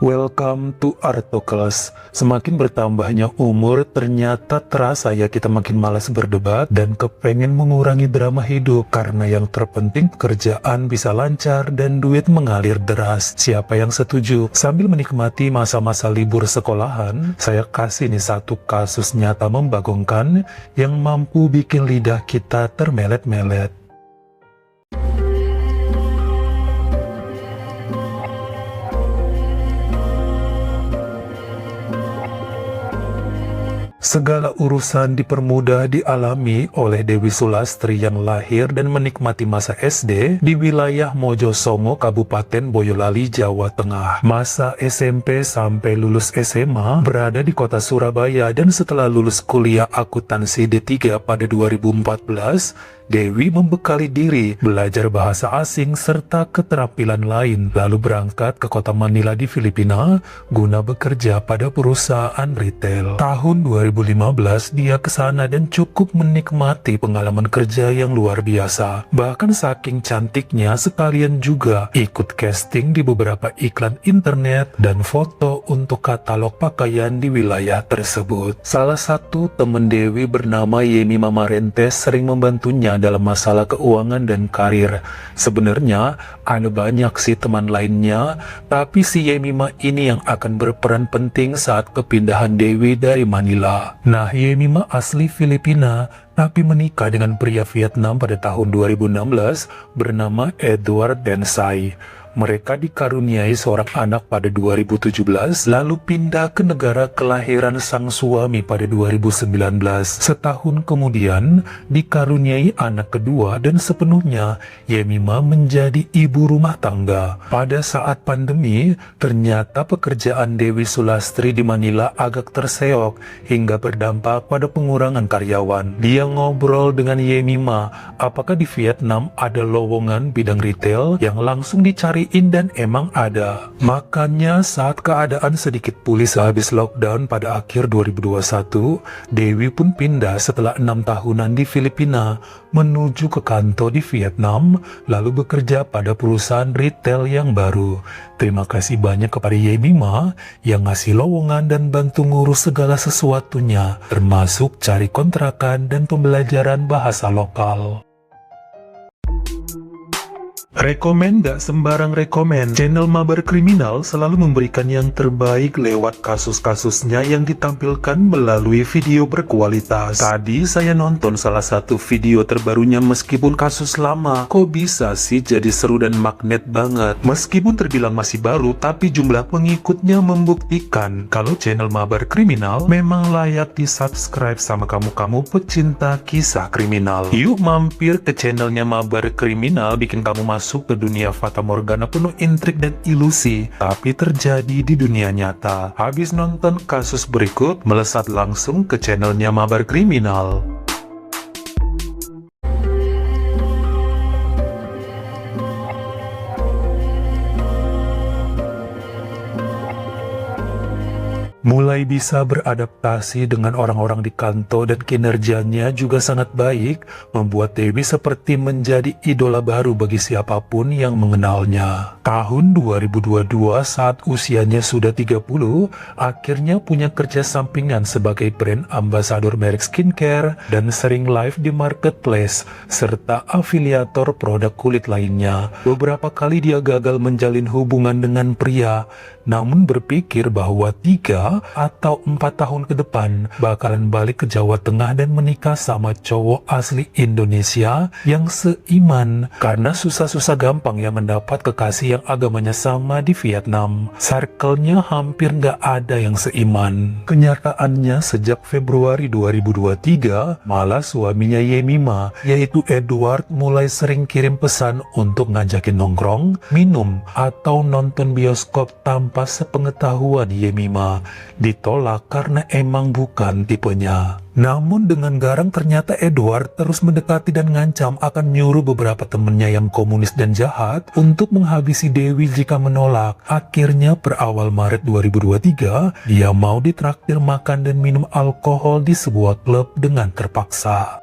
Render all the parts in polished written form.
Welcome to Artoclass. Semakin bertambahnya umur, ternyata terasa ya kita makin malas berdebat dan kepengen mengurangi drama hidup. Karena yang terpenting pekerjaan bisa lancar dan duit mengalir deras. Siapa yang setuju? Sambil menikmati masa-masa libur sekolahan, saya kasih nih satu kasus nyata membagongkan yang mampu bikin lidah kita termelet-melet. Segala urusan dipermudah dialami oleh Dewi Sulastri yang lahir dan menikmati masa SD di wilayah Mojosongo, Kabupaten Boyolali, Jawa Tengah. Masa SMP sampai lulus SMA berada di kota Surabaya, dan setelah lulus kuliah akuntansi D3 pada 2014, Dewi membekali diri belajar bahasa asing serta keterampilan lain, lalu berangkat ke kota Manila di Filipina guna bekerja pada perusahaan retail. Tahun 2015 dia ke sana dan cukup menikmati pengalaman kerja yang luar biasa. Bahkan saking cantiknya sekalian juga ikut casting di beberapa iklan internet dan foto untuk katalog pakaian di wilayah tersebut. Salah satu teman Dewi bernama Yemi Mamarentes sering membantunya dalam masalah keuangan dan karir. Sebenarnya ada banyak sih teman lainnya, tapi si Yemima ini yang akan berperan penting saat kepindahan Dewi dari Manila. Nah, Yemima asli Filipina, tapi menikah dengan pria Vietnam pada tahun 2016 bernama Edward Densai. Mereka dikaruniai seorang anak pada 2017, lalu pindah ke negara kelahiran sang suami pada 2019. Setahun kemudian, dikaruniai anak kedua dan sepenuhnya Yemima menjadi ibu rumah tangga. Pada saat pandemi, ternyata pekerjaan Dewi Sulastri di Manila agak terseok hingga berdampak pada pengurangan karyawan. Dia ngobrol dengan Yemima, apakah di Vietnam ada lowongan bidang retail yang langsung dicari, dan emang ada. Makanya saat keadaan sedikit pulih sehabis lockdown pada akhir 2021, Dewi pun pindah setelah 6 tahunan di Filipina menuju ke kantor di Vietnam, lalu bekerja pada perusahaan retail yang baru. Terima kasih banyak kepada Yemima yang ngasih lowongan dan bantu ngurus segala sesuatunya, termasuk cari kontrakan dan pembelajaran bahasa lokal. Rekomen gak sembarang rekomen. Channel Mabar Kriminal selalu memberikan yang terbaik lewat kasus-kasusnya yang ditampilkan melalui video berkualitas. Tadi saya nonton salah satu video terbarunya, meskipun kasus lama, kok bisa sih jadi seru dan magnet banget. Meskipun terbilang masih baru, tapi jumlah pengikutnya membuktikan kalau channel Mabar Kriminal memang layak di subscribe sama kamu-kamu pecinta kisah kriminal. Yuk mampir ke channelnya Mabar Kriminal, bikin kamu masuk ke dunia fata morgana penuh intrik dan ilusi, tapi terjadi di dunia nyata. Habis nonton kasus berikut, melesat langsung ke channelnya Mabar Kriminal. Mulai bisa beradaptasi dengan orang-orang di kantor dan kinerjanya juga sangat baik, membuat Dewi seperti menjadi idola baru bagi siapapun yang mengenalnya. Tahun 2022 saat usianya sudah 30, akhirnya punya kerja sampingan sebagai brand ambassador merek skincare dan sering live di marketplace, serta afiliator produk kulit lainnya. Beberapa kali dia gagal menjalin hubungan dengan pria, namun berpikir bahwa 3 atau 4 tahun ke depan bakalan balik ke Jawa Tengah dan menikah sama cowok asli Indonesia yang seiman, karena susah-susah gampang ya mendapat kekasih yang agamanya sama di Vietnam. Circle-nya hampir nggak ada yang seiman. Kenyataannya sejak Februari 2023 malah suaminya Yemima, yaitu Edward, mulai sering kirim pesan untuk ngajakin nongkrong, minum, atau nonton bioskop tanpa sepengetahuan Yemima. Ditolak karena emang bukan tipenya. Namun dengan garang ternyata Edward terus mendekati dan ngancam akan nyuruh beberapa temennya yang komunis dan jahat untuk menghabisi Dewi jika menolak. Akhirnya per awal Maret 2023, dia mau ditraktir makan dan minum alkohol di sebuah klub dengan terpaksa.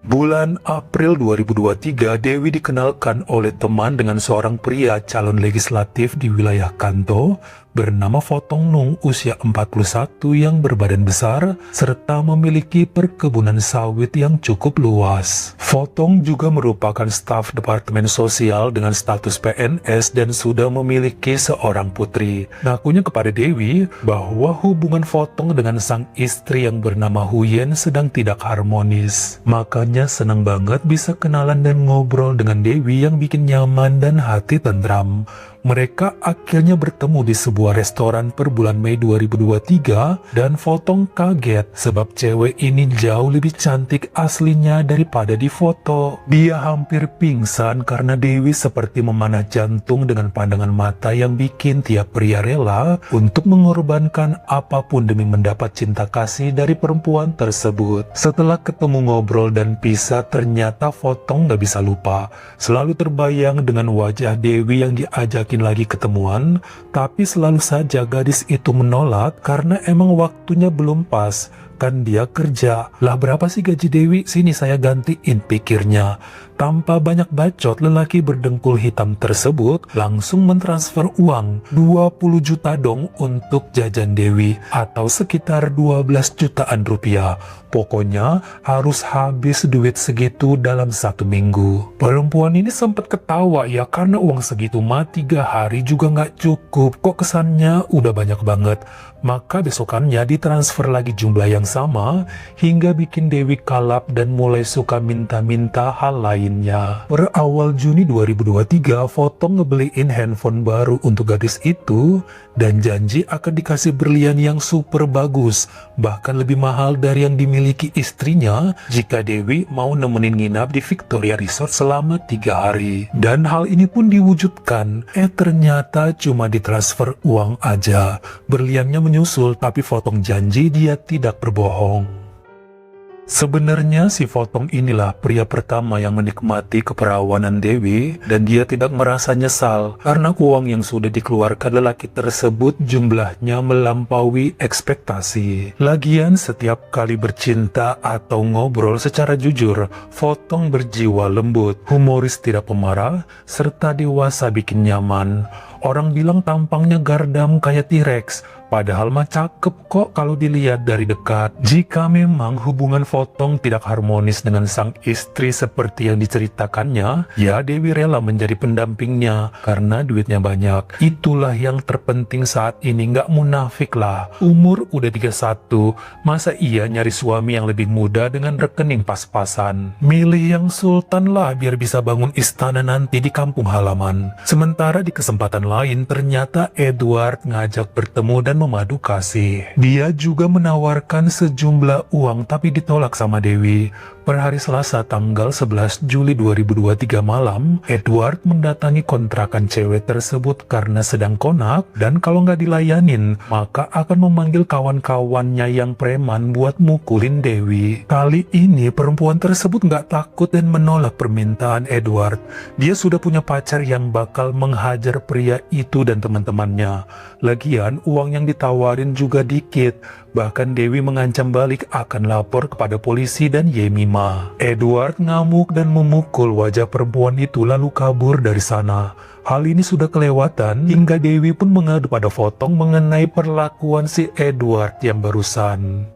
Bulan April 2023, Dewi dikenalkan oleh teman dengan seorang pria calon legislatif di wilayah Kanto bernama Fotong Nung usia 41 yang berbadan besar serta memiliki perkebunan sawit yang cukup luas. Fotong juga merupakan staf Departemen Sosial dengan status PNS dan sudah memiliki seorang putri. Ngakunya kepada Dewi bahwa hubungan Fotong dengan sang istri yang bernama Huyen sedang tidak harmonis. Makanya senang banget bisa kenalan dan ngobrol dengan Dewi yang bikin nyaman dan hati tentram. Mereka akhirnya bertemu di sebuah restoran per bulan Mei 2023 dan Fotong kaget sebab cewek ini jauh lebih cantik aslinya daripada di foto. Dia hampir pingsan karena Dewi seperti memanah jantung dengan pandangan mata yang bikin tiap pria rela untuk mengorbankan apapun demi mendapat cinta kasih dari perempuan tersebut. Setelah ketemu ngobrol dan pisah, ternyata Fotong gak bisa lupa. Selalu terbayang dengan wajah Dewi yang diajakin lagi ketemuan, tapi selalu saja gadis itu menolak karena emang waktunya belum pas. Kan dia kerja. Lah berapa sih gaji Dewi? Sini saya gantiin, pikirnya. Tanpa banyak bacot, lelaki berdengkul hitam tersebut langsung mentransfer uang 20 juta dong untuk jajan Dewi atau sekitar 12 jutaan rupiah. Pokoknya harus habis duit segitu dalam 1 minggu. Perempuan ini sempat ketawa ya karena uang segitu mah 3 hari juga nggak cukup. Kok kesannya udah banyak banget. Maka besokannya ditransfer lagi jumlah yang sama hingga bikin Dewi kalap dan mulai suka minta-minta hal lainnya. Per awal Juni 2023, Fotong ngebeliin handphone baru untuk gadis itu dan janji akan dikasih berlian yang super bagus, bahkan lebih mahal dari yang dimiliki istrinya jika Dewi mau nemenin nginap di Victoria Resort selama 3 hari. Dan hal ini pun diwujudkan. Ternyata cuma ditransfer uang aja. Berliannya menyusul, tapi Fotong janji dia tidak berbohong. Sebenarnya si Fotong inilah pria pertama yang menikmati keperawanan Dewi dan dia tidak merasa nyesal karena uang yang sudah dikeluarkan lelaki tersebut jumlahnya melampaui ekspektasi. Lagian setiap kali bercinta atau ngobrol secara jujur, Fotong berjiwa lembut, humoris tidak pemarah, serta dewasa bikin nyaman. Orang bilang tampangnya gardam kayak T-Rex, padahal mah cakep kok kalau dilihat dari dekat. Jika memang hubungan Fotong tidak harmonis dengan sang istri seperti yang diceritakannya, ya Dewi rela menjadi pendampingnya karena duitnya banyak. Itulah yang terpenting saat ini, nggak munafik lah. Umur udah 31, masa iya nyari suami yang lebih muda dengan rekening pas-pasan? Milih yang sultan lah biar bisa bangun istana nanti di kampung halaman. Sementara di kesempatan lain ternyata Edward ngajak bertemu dan memadu kasih. Dia juga menawarkan sejumlah uang tapi ditolak sama Dewi. Per hari Selasa tanggal 11 Juli 2023 malam, Edward mendatangi kontrakan cewek tersebut karena sedang konak dan kalau nggak dilayanin, maka akan memanggil kawan-kawannya yang preman buat mukulin Dewi. Kali ini perempuan tersebut nggak takut dan menolak permintaan Edward. Dia sudah punya pacar yang bakal menghajar pria itu dan teman-temannya. Lagian uang yang ditawarin juga dikit. Bahkan Dewi mengancam balik akan lapor kepada polisi dan Yemima. Edward ngamuk dan memukul wajah perempuan itu lalu kabur dari sana. Hal ini sudah kelewatan hingga Dewi pun mengadu pada Fotong mengenai perlakuan si Edward yang barusan.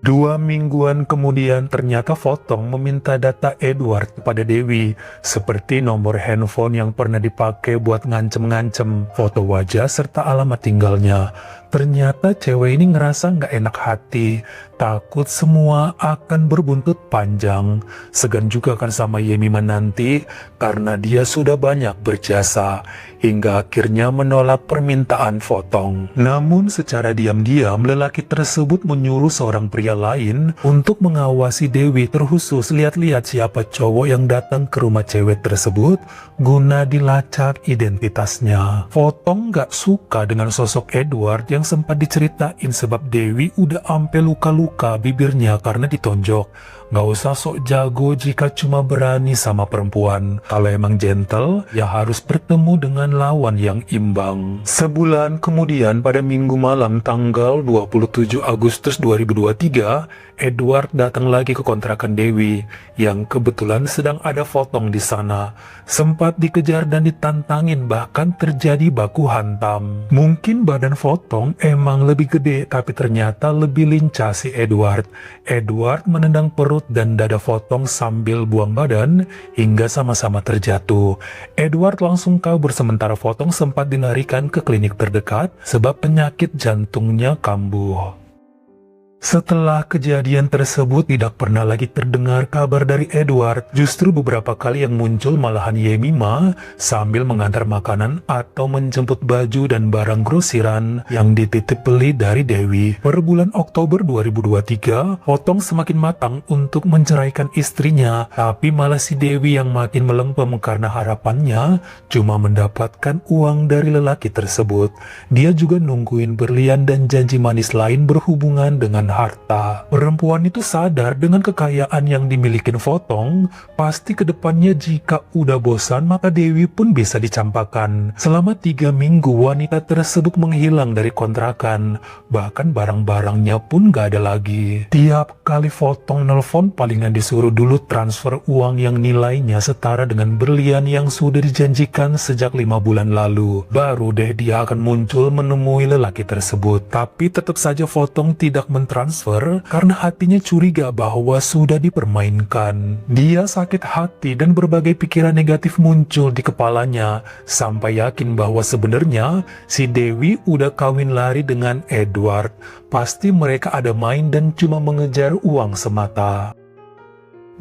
2 mingguan kemudian ternyata Fotong meminta data Edward kepada Dewi, seperti nomor handphone yang pernah dipakai buat ngancem-ngancem, foto wajah serta alamat tinggalnya. Ternyata cewek ini ngerasa nggak enak hati, takut semua akan berbuntut panjang. Segan juga kan sama Yemima nanti karena dia sudah banyak berjasa, hingga akhirnya menolak permintaan Fotong. Namun secara diam-diam lelaki tersebut menyuruh seorang pria lain untuk mengawasi Dewi, terkhusus lihat-lihat siapa cowok yang datang ke rumah cewek tersebut guna dilacak identitasnya. Fotong nggak suka dengan sosok Edward yang sempat diceritain sebab Dewi udah ampe luka-luka bibirnya karena ditonjok. Nggak usah sok jago jika cuma berani sama perempuan. Kalau emang gentle, ya harus bertemu dengan lawan yang imbang. Sebulan kemudian pada minggu malam tanggal 27 Agustus 2023, Edward datang lagi ke kontrakan Dewi, yang kebetulan sedang ada Fotong di sana. Sempat dikejar dan ditantangin, bahkan terjadi baku hantam. Mungkin badan Fotong emang lebih gede, tapi ternyata lebih lincah si Edward. Edward menendang perut dan dada Fotong sambil buang badan, hingga sama-sama terjatuh. Edward langsung kabur sementara Fotong sempat dilarikan ke klinik terdekat sebab penyakit jantungnya kambuh. Setelah kejadian tersebut tidak pernah lagi terdengar kabar dari Edward. Justru beberapa kali yang muncul malahan Yemima sambil mengantar makanan atau menjemput baju dan barang grosiran yang dititip beli dari Dewi. Per bulan Oktober 2023, Fotong semakin matang untuk menceraikan istrinya, tapi malah si Dewi yang makin melempem karena harapannya cuma mendapatkan uang dari lelaki tersebut. Dia juga nungguin berlian dan janji manis lain berhubungan dengan harta. Perempuan itu sadar dengan kekayaan yang dimiliki Fotong, pasti kedepannya jika udah bosan maka Dewi pun bisa dicampakkan. Selama 3 minggu wanita tersebut menghilang dari kontrakan, bahkan barang-barangnya pun gak ada lagi. Tiap kali Fotong nelpon palingan disuruh dulu transfer uang yang nilainya setara dengan berlian yang sudah dijanjikan sejak 5 bulan lalu. Baru deh dia akan muncul menemui lelaki tersebut. Tapi tetap saja Fotong tidak mentransfer karena hatinya curiga bahwa sudah dipermainkan. Dia sakit hati dan berbagai pikiran negatif muncul di kepalanya sampai yakin bahwa sebenarnya si Dewi udah kawin lari dengan Edward. Pasti mereka ada main dan cuma mengejar uang semata.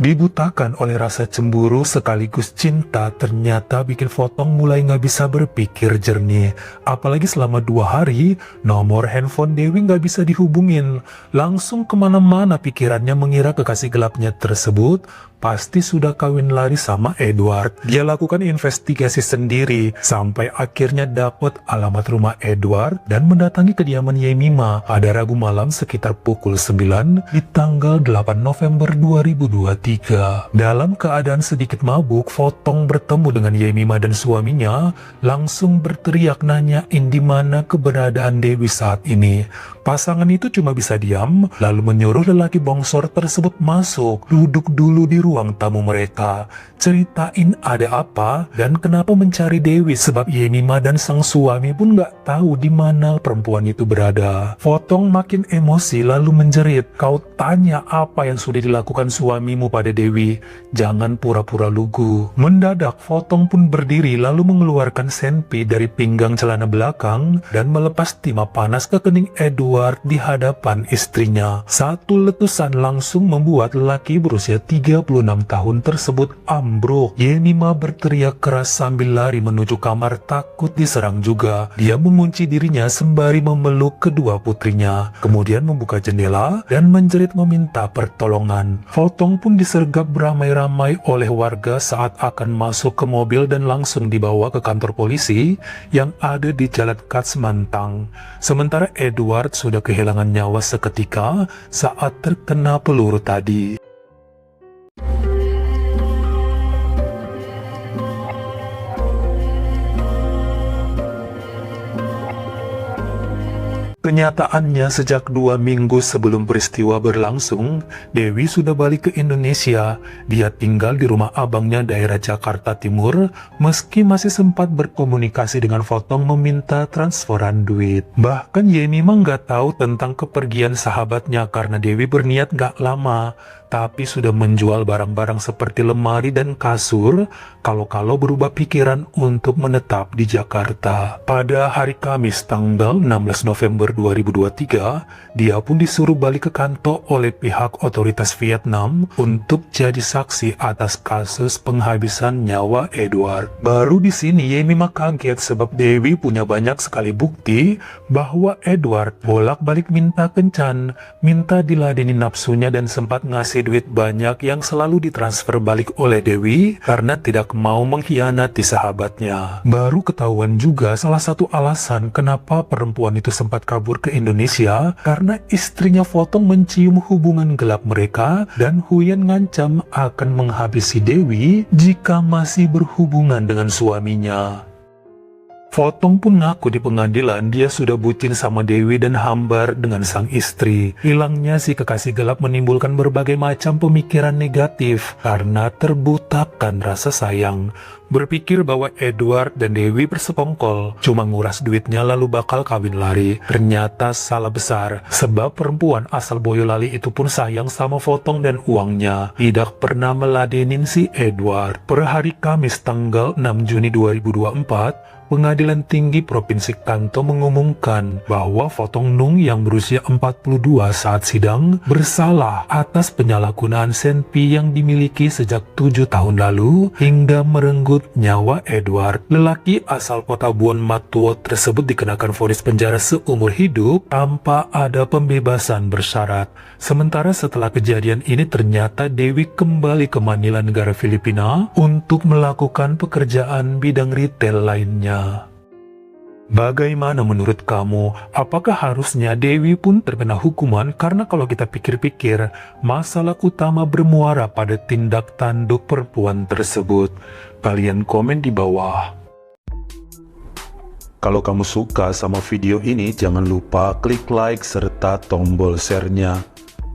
Dibutakan oleh rasa cemburu sekaligus cinta, ternyata bikin Fotong mulai gak bisa berpikir jernih. Apalagi selama 2 hari, nomor handphone Dewi gak bisa dihubungin. Langsung kemana-mana pikirannya mengira kekasih gelapnya tersebut pasti sudah kawin lari sama Edward. Dia lakukan investigasi sendiri sampai akhirnya dapat alamat rumah Edward dan mendatangi kediaman Yemima pada Rabu malam sekitar pukul 9 di tanggal 8 November 2023. Dalam keadaan sedikit mabuk, Fotong bertemu dengan Yemima dan suaminya langsung berteriak nanyain di mana keberadaan Dewi saat ini. Pasangan itu cuma bisa diam lalu menyuruh lelaki bongsor tersebut masuk, duduk dulu di ruang tamu mereka, ceritain ada apa dan kenapa mencari Dewi sebab Yemima dan sang suami pun gak tahu di mana perempuan itu berada. Fotong makin emosi lalu menjerit, "Kau tanya apa yang sudah dilakukan suamimu pada Dewi? Jangan pura-pura lugu." Mendadak Fotong pun berdiri lalu mengeluarkan senpi dari pinggang celana belakang dan melepas timah panas ke kening Edward di hadapan istrinya. Satu letusan langsung membuat lelaki berusia 36 tahun tersebut ambruk. Yemima berteriak keras sambil lari menuju kamar takut diserang juga. Dia mengunci dirinya sembari memeluk kedua putrinya, kemudian membuka jendela dan menjerit meminta pertolongan. Fotong pun disergap beramai-ramai oleh warga saat akan masuk ke mobil dan langsung dibawa ke kantor polisi yang ada di Jalan Katsmantang. Sementara Edward sudah kehilangan nyawa seketika saat terkena peluru tadi. Kenyataannya sejak 2 minggu sebelum peristiwa berlangsung, Dewi sudah balik ke Indonesia. Dia tinggal di rumah abangnya daerah Jakarta Timur, meski masih sempat berkomunikasi dengan Fotong meminta transferan duit. Bahkan Yemima nggak tahu tentang kepergian sahabatnya karena Dewi berniat nggak lama, tapi sudah menjual barang-barang seperti lemari dan kasur kalau-kalau berubah pikiran untuk menetap di Jakarta. Pada hari Kamis tanggal 16 November 2023, dia pun disuruh balik ke kantor oleh pihak otoritas Vietnam untuk jadi saksi atas kasus penghabisan nyawa Edward. Baru di sini Yemima kaget sebab Dewi punya banyak sekali bukti bahwa Edward bolak-balik minta kencan, minta diladeni nafsunya dan sempat ngasih duit banyak yang selalu ditransfer balik oleh Dewi karena tidak mau mengkhianati sahabatnya. Baru ketahuan juga salah satu alasan kenapa perempuan itu sempat kabur ke Indonesia karena istrinya Fotong mencium hubungan gelap mereka dan Huyen ngancam akan menghabisi Dewi jika masih berhubungan dengan suaminya. Fotong pun ngaku di pengadilan dia sudah bucin sama Dewi dan hambar dengan sang istri. Hilangnya si kekasih gelap menimbulkan berbagai macam pemikiran negatif karena terbutakan rasa sayang. Berpikir bahwa Edward dan Dewi bersekongkol, cuma nguras duitnya lalu bakal kawin lari. Ternyata salah besar, sebab perempuan asal Boyolali itu pun sayang sama Fotong dan uangnya. Tidak pernah meladenin si Edward. Per hari Kamis tanggal 6 Juni 2024, Pengadilan Tinggi Provinsi Kanto mengumumkan bahwa Fotong Nung yang berusia 42 saat sidang bersalah atas penyalahgunaan senpi yang dimiliki sejak 7 tahun lalu hingga merenggut nyawa Edward. Lelaki asal kota Buon Matuo tersebut dikenakan vonis penjara seumur hidup tanpa ada pembebasan bersyarat. Sementara setelah kejadian ini ternyata Dewi kembali ke Manila, negara Filipina untuk melakukan pekerjaan bidang retail lainnya. Bagaimana menurut kamu? Apakah harusnya Dewi pun terkena hukuman? Karena kalau kita pikir-pikir, masalah utama bermuara pada tindak tanduk perempuan tersebut. Kalian komen di bawah. Kalau kamu suka sama video ini, jangan lupa klik like serta tombol share-nya.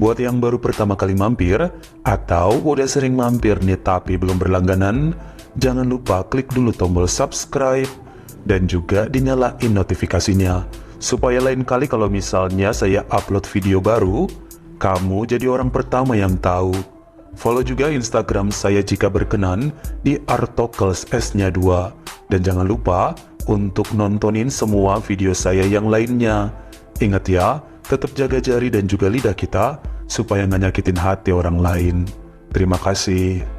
Buat yang baru pertama kali mampir, atau udah sering mampir nih tapi belum berlangganan, jangan lupa klik dulu tombol subscribe dan juga dinyalain notifikasinya, supaya lain kali kalau misalnya saya upload video baru, kamu jadi orang pertama yang tahu. Follow juga Instagram saya jika berkenan di Artokels S-nya 2. Dan jangan lupa untuk nontonin semua video saya yang lainnya. Ingat ya, tetap jaga jari dan juga lidah kita, supaya nggak nyakitin hati orang lain. Terima kasih.